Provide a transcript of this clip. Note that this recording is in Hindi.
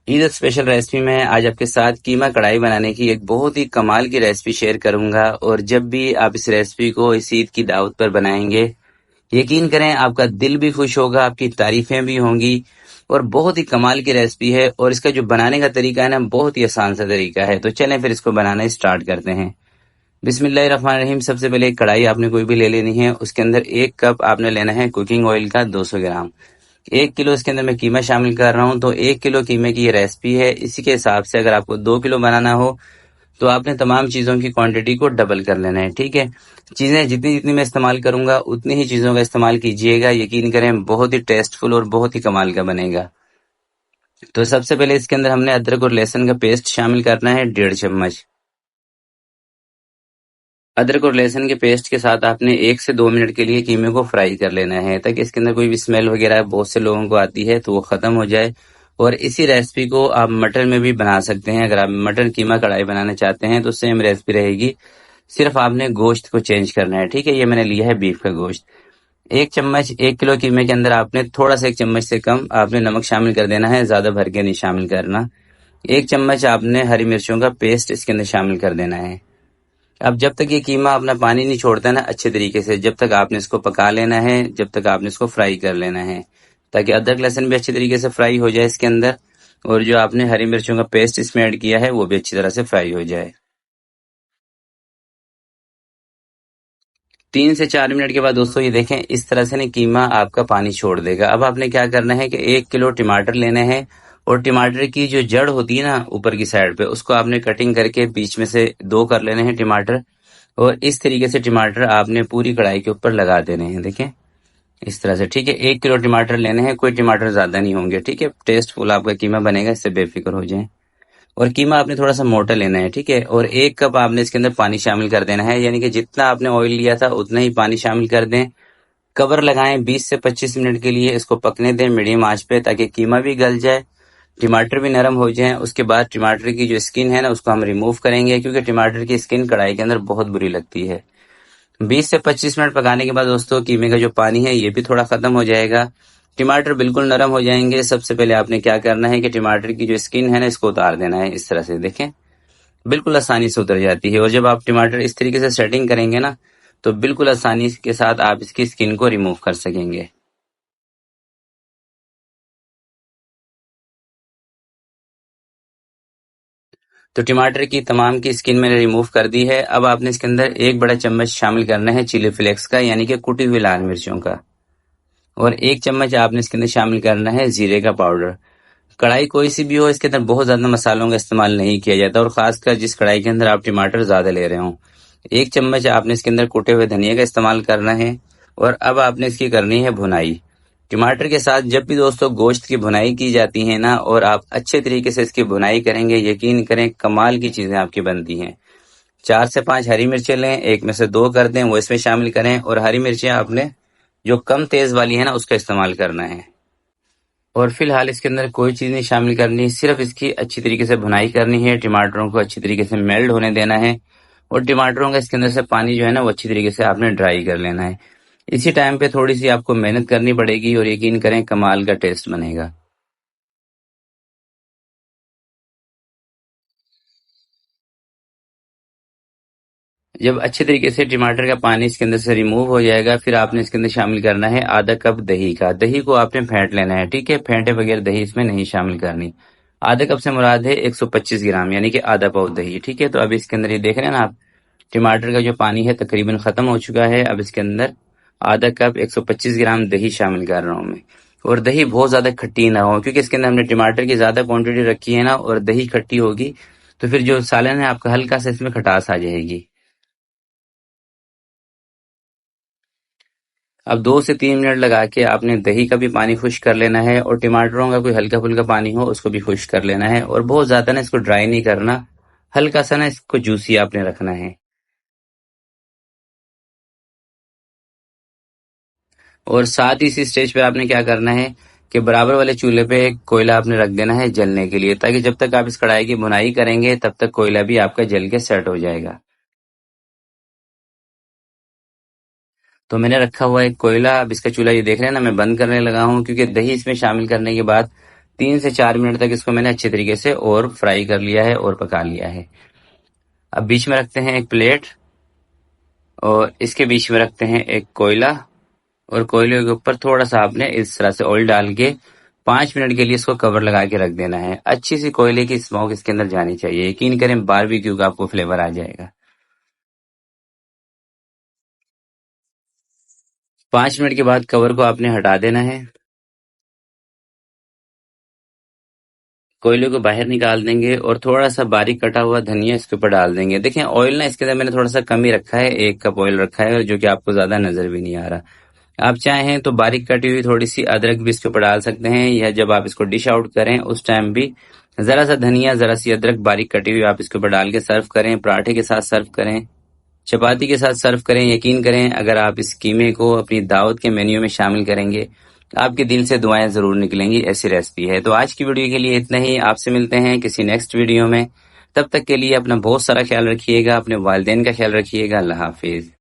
ईद स्पेशल रेसिपी में आज आपके साथ कीमा कढ़ाई बनाने की एक बहुत ही कमाल की रेसिपी शेयर करूंगा। और जब भी आप इस रेसिपी को इस ईद की दावत पर बनाएंगे, यकीन करें आपका दिल भी खुश होगा, आपकी तारीफें भी होंगी। और बहुत ही कमाल की रेसिपी है और इसका जो बनाने का तरीका है ना, बहुत ही आसान सा तरीका है। तो चलें फिर इसको बनाना स्टार्ट करते हैं। बिस्मिल्लाहिर्रहमानिर्रहीम। सबसे पहले एक कढ़ाई आपने कोई भी ले लेनी है। उसके अंदर 1 कप आपने लेना है कुकिंग ऑयल का 200 ग्राम। 1 किलो इसके अंदर मैं कीमा शामिल कर रहा हूँ, तो 1 किलो कीमे की ये रेसिपी है। इसी के हिसाब से अगर आपको 2 किलो बनाना हो तो आपने तमाम चीज़ों की क्वांटिटी को डबल कर लेना है। ठीक है, चीज़ें जितनी जितनी मैं इस्तेमाल करूंगा उतनी ही चीज़ों का इस्तेमाल कीजिएगा। यकीन करें बहुत ही टेस्टफुल और बहुत ही कमाल का बनेगा। तो सबसे पहले इसके अंदर हमने अदरक और लहसुन का पेस्ट शामिल करना है 1.5 चम्मच। अदरक और लहसुन के पेस्ट के साथ आपने 1 से 2 मिनट के लिए कीमे को फ्राई कर लेना है, ताकि इसके अंदर कोई भी स्मेल वगैरह बहुत से लोगों को आती है तो वो खत्म हो जाए। और इसी रेसिपी को आप मटन में भी बना सकते हैं। अगर आप मटन कीमा कढ़ाई बनाना चाहते हैं तो सेम रेसिपी रहेगी, सिर्फ आपने गोश्त को चेंज करना है। ठीक है, ये मैंने लिया है बीफ का गोश्त। 1 चम्मच 1 किलो कीमे के अंदर आपने थोड़ा सा 1 चम्मच से कम आपने नमक शामिल कर देना है, ज्यादा भर के नहीं शामिल करना। 1 चम्मच आपने हरी मिर्चों का पेस्ट इसके अंदर शामिल कर देना है। अब जब तक ये कीमा अपना पानी नहीं छोड़ता ना अच्छे तरीके से, जब तक आपने इसको पका लेना है, जब तक आपने इसको फ्राई कर लेना है, ताकि अदरक लहसुन भी अच्छे तरीके से फ्राई हो जाए इसके अंदर। और जो आपने हरी मिर्चों का पेस्ट इसमें ऐड किया है वो भी अच्छी तरह से फ्राई हो जाए। 3 से 4 मिनट के बाद दोस्तों ये देखें, इस तरह से ना कीमा आपका पानी छोड़ देगा। अब आपने क्या करना है कि 1 किलो टमाटर लेने हैं, और टमाटर की जो जड़ होती है ना ऊपर की साइड पे, उसको आपने कटिंग करके बीच में से 2 कर लेने हैं टमाटर। और इस तरीके से टमाटर आपने पूरी कढ़ाई के ऊपर लगा देने हैं। देखें इस तरह से। ठीक है, 1 किलो टमाटर लेने हैं, कोई टमाटर ज्यादा नहीं होंगे। ठीक है, टेस्टफुल आपका कीमा बनेगा, इससे बेफिक्र हो जाए। और कीमा आपने थोड़ा सा मोटा लेना है। ठीक है, और 1 कप आपने इसके अंदर पानी शामिल कर देना है, यानी कि जितना आपने ऑयल लिया था उतना ही पानी शामिल कर दें। कवर लगाएं, 20 से 25 मिनट के लिए इसको पकने दें मीडियम आंच पे, ताकि कीमा भी गल जाए, टमाटर भी नरम हो जाए। उसके बाद टमाटर की जो स्किन है ना उसको हम रिमूव करेंगे, क्योंकि टमाटर की स्किन कढ़ाई के अंदर बहुत बुरी लगती है। 20 से 25 मिनट पकाने के बाद दोस्तों कीमे का जो पानी है ये भी थोड़ा खत्म हो जाएगा, टमाटर बिल्कुल नरम हो जाएंगे। सबसे पहले आपने क्या करना है कि टमाटर की जो स्किन है ना इसको उतार देना है। इस तरह से देखें, बिल्कुल आसानी से उतर जाती है। और जब आप टमाटर इस तरीके से सेटिंग करेंगे ना, तो बिल्कुल आसानी के साथ आप इसकी स्किन को रिमूव कर सकेंगे। तो टमाटर की तमाम की स्किन मैंने रिमूव कर दी है। अब आपने इसके अंदर 1 बड़ा चम्मच शामिल करना है चिली फ्लेक्स का, यानी कि कुटी हुई लाल मिर्चों का। और 1 चम्मच आपने इसके अंदर शामिल करना है जीरे का पाउडर। कढ़ाई कोई सी भी हो, इसके अंदर बहुत ज्यादा मसालों का इस्तेमाल नहीं किया जाता, और खासकर जिस कढ़ाई के अंदर आप टमाटर ज्यादा ले रहे हो। 1 चम्मच आपने इसके अंदर कूटे हुए धनिया का इस्तेमाल करना है। और अब आपने इसकी करनी है भुनाई। टमाटर के साथ जब भी दोस्तों गोश्त की भुनाई की जाती है ना, और आप अच्छे तरीके से इसकी भुनाई करेंगे, यकीन करें कमाल की चीजें आपकी बनती हैं। 4 से 5 हरी मिर्चें लें, एक में से 2 कर दें, वो इसमें शामिल करें। और हरी मिर्चें आपने जो कम तेज वाली है ना उसका इस्तेमाल करना है। और फिलहाल इसके अंदर कोई चीज़ नहीं शामिल करनी, सिर्फ इसकी अच्छी तरीके से भुनाई करनी है, टमाटरों को अच्छी तरीके से मेल्ट होने देना है। और टमाटरों का इसके अंदर से पानी जो है ना वो अच्छी तरीके से आपने ड्राई कर लेना है। इसी टाइम पे थोड़ी सी आपको मेहनत करनी पड़ेगी, और यकीन करें कमाल का टेस्ट बनेगा। जब अच्छे तरीके से टमाटर का पानी इसके अंदर से रिमूव हो जाएगा, फिर आपने इसके अंदर शामिल करना है ½ कप दही का। दही को आपने फेंट लेना है। ठीक है, फेंटे बगैर दही इसमें नहीं शामिल करनी। ½ कप से मुराद है 125 ग्राम, यानी कि आधा पाव दही। ठीक है, तो अब इसके अंदर ये देख रहे हैं ना आप, टमाटर का जो पानी है तकरीबन खत्म हो चुका है। अब इसके अंदर ½ कप 125 ग्राम दही शामिल कर रहा हूँ मैं। और दही बहुत ज्यादा खट्टी ना हो, क्योंकि इसके अंदर हमने टमाटर की ज्यादा क्वांटिटी रखी है ना, और दही खट्टी होगी तो फिर जो सालन है आपका हल्का सा इसमें खटास आ जाएगी। अब 2 से 3 मिनट लगा के आपने दही का भी पानी खुश्क कर लेना है, और टमाटरों का कोई हल्का फुल्का पानी हो उसको भी खुश्क कर लेना है। और बहुत ज्यादा ना इसको ड्राई नहीं करना, हल्का सा ना इसको जूसी आपने रखना है। और साथ ही इसी स्टेज पे आपने क्या करना है कि बराबर वाले चूल्हे पे एक कोयला आपने रख देना है जलने के लिए, ताकि जब तक आप इस कढ़ाई की भुनाई करेंगे तब तक कोयला भी आपका जल के सेट हो जाएगा। तो मैंने रखा हुआ है कोयला। अब इसका चूल्हा ये देख रहे हैं ना, मैं बंद करने लगा हूँ, क्योंकि दही इसमें शामिल करने के बाद 3 से 4 मिनट तक इसको मैंने अच्छे तरीके से और फ्राई कर लिया है और पका लिया है। अब बीच में रखते हैं एक प्लेट और इसके बीच में रखते हैं एक कोयला और कोयले के ऊपर थोड़ा सा आपने इस तरह से ऑयल डाल के 5 मिनट के लिए इसको कवर लगा के रख देना है। अच्छी सी कोयले की स्मोक इसके अंदर जानी चाहिए। यकीन करें बारबेक्यू का आपको फ्लेवर आ जाएगा। 5 मिनट के बाद कवर को आपने हटा देना है। कोयले को बाहर निकाल देंगे और थोड़ा सा बारीक कटा हुआ धनिया इसके ऊपर डाल देंगे। देखें ऑयल ना इसके अंदर मैंने थोड़ा सा कम ही रखा है, 1 कप ऑयल रखा है जो कि आपको ज्यादा नजर भी नहीं आ रहा। आप चाहें तो बारीक कटी हुई थोड़ी सी अदरक भी इसके ऊपर डाल सकते हैं, या जब आप इसको डिश आउट करें उस टाइम भी जरा सा धनिया जरा सी अदरक बारीक कटी हुई आप इसके ऊपर डाल के सर्व करें। पराठे के साथ सर्व करें, चपाती के साथ सर्व करें। यकीन करें अगर आप इस कीमे को अपनी दावत के मेन्यू में शामिल करेंगे, आपके दिल से दुआएं जरूर निकलेंगी। ऐसी रेसिपी है। तो आज की वीडियो के लिए इतना ही। आपसे मिलते हैं किसी नेक्स्ट वीडियो में। तब तक के लिए अपना बहुत सारा ख्याल रखिएगा, अपने वालिदैन का ख्याल रखिएगा। अल्लाह हाफिज।